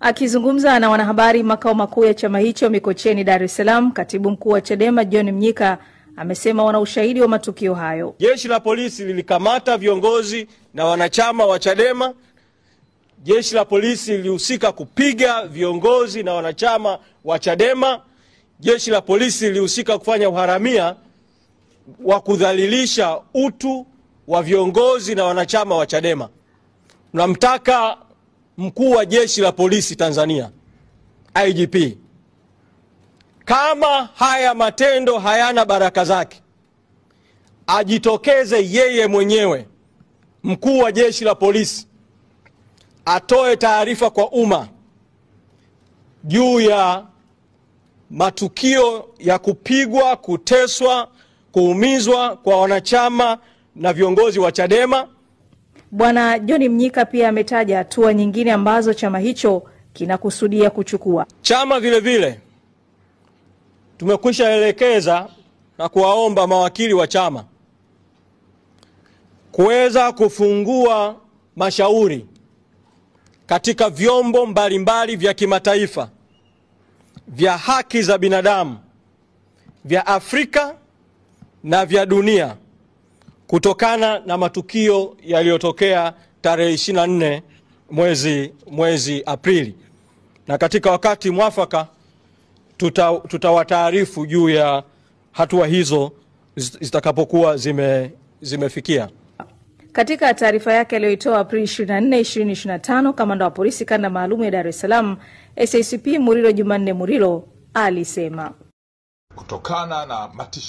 Akizungumza na wanahabari makao makuu ya chama hicho Mikocheni, Dar es Salaam, katibu mkuu wa Chadema John Mnyika amesema wana ushahidi wa matukio hayo. Jeshi la polisi lilikamata viongozi na wanachama wa Chadema. Jeshi la polisi lilihusika kupiga viongozi na wanachama wa Chadema. Jeshi la polisi lilihusika kufanya uharamia wa kudhalilisha utu wa viongozi na wanachama wa Chadema. Tunamtaka mkuu wa jeshi la polisi Tanzania, IGP, kama haya matendo hayana baraka zake, ajitokeze yeye mwenyewe, mkuu wa jeshi la polisi, atoe taarifa kwa umma juu ya matukio ya kupigwa, kuteswa, kuumizwa kwa wanachama na viongozi wa Chadema. Bwana John Mnyika pia ametaja hatua nyingine ambazo chama hicho kinakusudia kuchukua. Chama vile vile tumekwisha elekeza na kuwaomba mawakili wa chama kuweza kufungua mashauri katika vyombo mbalimbali vya kimataifa vya haki za binadamu vya Afrika na vya dunia kutokana na matukio yaliyotokea tarehe 24 mwezi Aprili, na katika wakati mwafaka tutawataarifu juu ya hatua hizo zitakapokuwa zimefikia. Katika taarifa yake aliyoitoa Aprili 24, 2025, kamanda wa polisi kanda maalum ya Dar es Salaam SACP Murilo Jumanne Murilo alisema kutokana na matishio